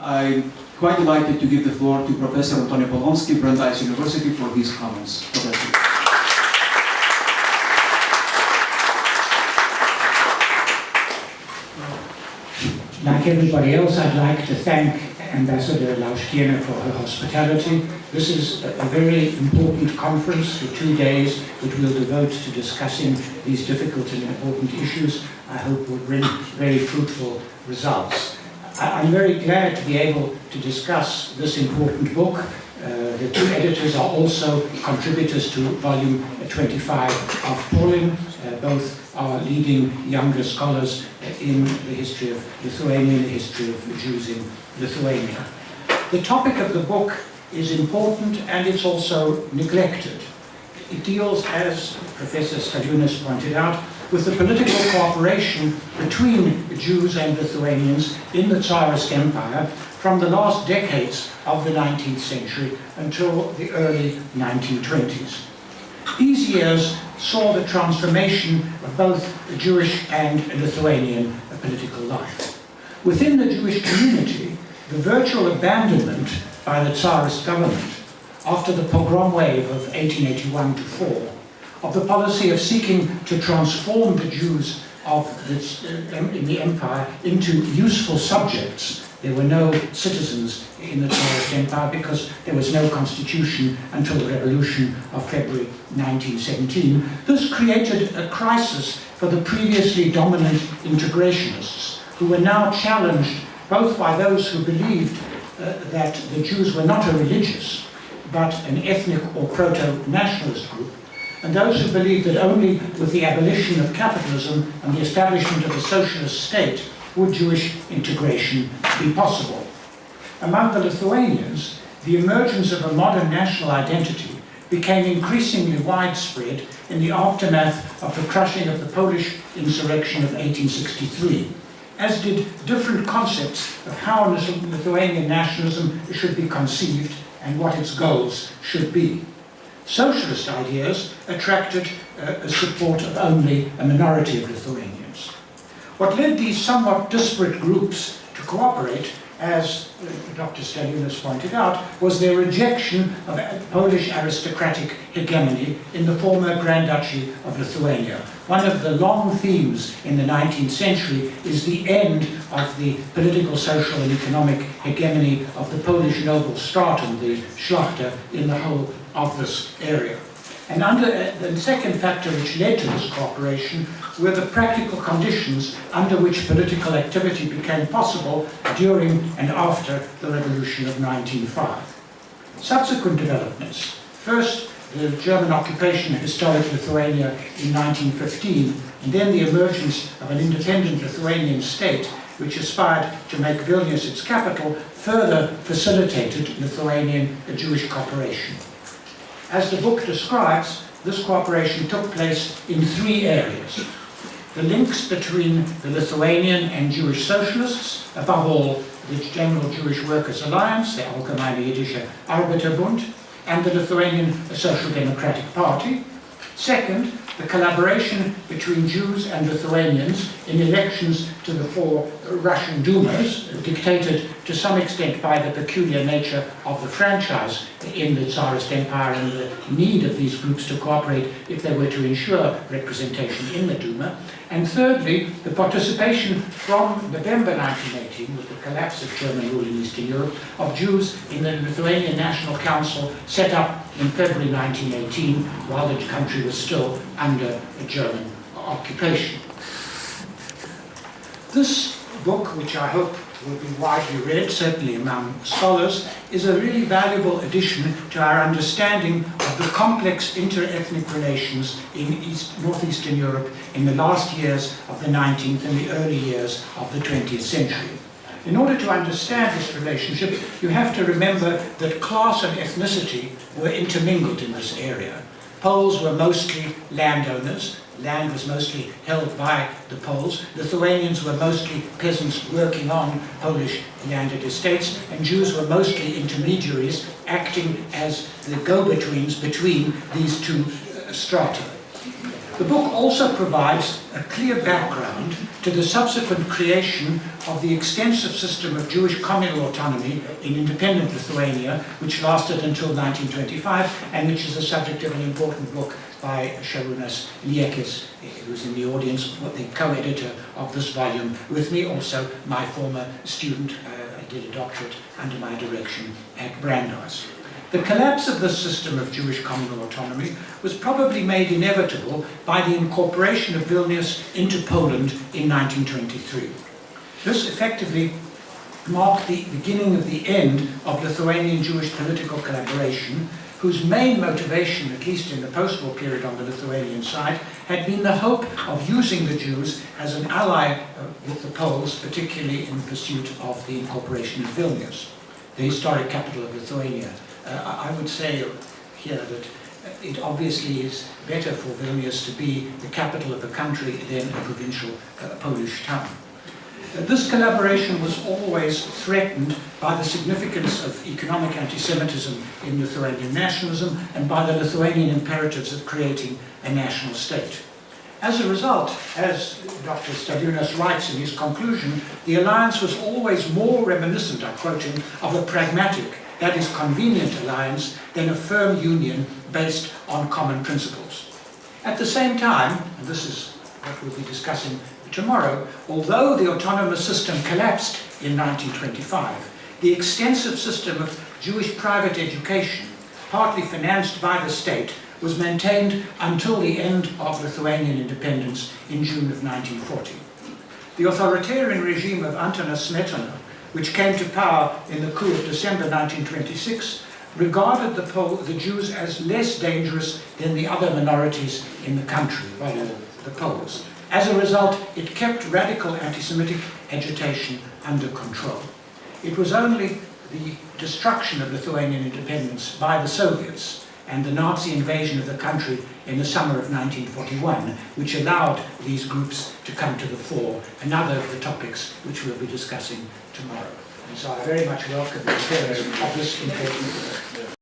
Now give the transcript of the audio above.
I'm quite delighted to give the floor to Professor Antony Polonsky, Brandeis University, for his comments. Professor. Like everybody else, I'd like to thank Ambassador Laustiene for her hospitality. This is a very important conference for 2 days that we'll devote to discussing these difficult and important issues. I hope will bring very fruitful results. I'm very glad to be able to discuss this important book. The two editors are also contributors to volume 25 of Polin. Both are leading younger scholars in the history of Lithuania and the history of Jews in Lithuania. The topic of the book is important and it's also neglected. It deals, as Professor Staliunas pointed out, with the political cooperation between Jews and Lithuanians in the Tsarist Empire from the last decades of the 19th century until the early 1920s. These years saw the transformation of both Jewish and Lithuanian political life. Within the Jewish community, the virtual abandonment by the Tsarist government after the pogrom wave of 1881-4 of the policy of seeking to transform the Jews in the empire into useful subjects. There were no citizens in the Tsarist Empire because there was no constitution until the revolution of February 1917. This created a crisis for the previously dominant integrationists, who were now challenged both by those who believed that the Jews were not a religious, but an ethnic or proto-nationalist group, and those who believed that only with the abolition of capitalism and the establishment of a socialist state would Jewish integration be possible. Among the Lithuanians, the emergence of a modern national identity became increasingly widespread in the aftermath of the crushing of the Polish insurrection of 1863, as did different concepts of how Lithuanian nationalism should be conceived and what its goals should be. Socialist ideas attracted support of only a minority of Lithuanians. What led these somewhat disparate groups to cooperate, as Dr. Staliunas pointed out, was their rejection of Polish aristocratic hegemony in the former Grand Duchy of Lithuania. One of the long themes in the 19th century is the end of the political, social and economic hegemony of the Polish noble stratum, the Szlachta, in the whole of this area. And the second factor which led to this cooperation were the practical conditions under which political activity became possible during and after the Revolution of 1905. Subsequent developments, first the German occupation of historic Lithuania in 1915, and then the emergence of an independent Lithuanian state which aspired to make Vilnius its capital, further facilitated Lithuanian Jewish cooperation. As the book describes, this cooperation took place in 3 areas. The links between the Lithuanian and Jewish socialists, above all the General Jewish Workers' Alliance, the Allgemeine Jiddische Arbeiterbund, and the Lithuanian Social Democratic Party. Second, the collaboration between Jews and Lithuanians in elections to the 4 Russian Dumas, dictated to some extent by the peculiar nature of the franchise in the Tsarist Empire and the need of these groups to cooperate if they were to ensure representation in the Duma. And thirdly, the participation from November 1918, with the collapse of German rule in Eastern Europe, of Jews in the Lithuanian National Council set up in February 1918 while the country was still under a German occupation. This book, which I hope will be widely read, certainly among scholars, is a really valuable addition to our understanding of the complex inter-ethnic relations in northeastern Europe in the last years of the 19th and the early years of the 20th century. In order to understand this relationship, you have to remember that class and ethnicity were intermingled in this area. Poles were mostly landowners. Land was mostly held by the Poles. Lithuanians were mostly peasants working on Polish landed estates, and Jews were mostly intermediaries acting as the go-betweens between these two strata. The book also provides a clear background to the subsequent creation of the extensive system of Jewish communal autonomy in independent Lithuania, which lasted until 1925, and which is the subject of an important book by Šarūnas Liekis, who's in the audience, the co-editor of this volume with me, also my former student. I did a doctorate under my direction at Brandeis. The collapse of this system of Jewish communal autonomy was probably made inevitable by the incorporation of Vilnius into Poland in 1923. This effectively marked the beginning of the end of Lithuanian Jewish political collaboration, whose main motivation, at least in the post-war period on the Lithuanian side, had been the hope of using the Jews as an ally with the Poles, particularly in pursuit of the incorporation of Vilnius, the historic capital of Lithuania. I would say here that it obviously is better for Vilnius to be the capital of the country than a provincial Polish town. This collaboration was always threatened by the significance of economic anti-Semitism in Lithuanian nationalism and by the Lithuanian imperatives of creating a national state. As a result, as Dr. Stadiunas writes in his conclusion, the alliance was always more reminiscent, I'm quoting, of a pragmatic, that is convenient alliance, than a firm union based on common principles. At the same time, and this is what we'll be discussing tomorrow, although the autonomous system collapsed in 1925, the extensive system of Jewish private education, partly financed by the state, was maintained until the end of Lithuanian independence in June of 1940. The authoritarian regime of Antony Smetona, which came to power in the coup of December 1926, regarded the Jews as less dangerous than the other minorities in the country, rather the Poles. As a result, it kept radical anti-Semitic agitation under control. It was only the destruction of Lithuanian independence by the Soviets and the Nazi invasion of the country in the summer of 1941 which allowed these groups to come to the fore, another of the topics which we'll be discussing tomorrow. And so I very much welcome the appearance of this important work.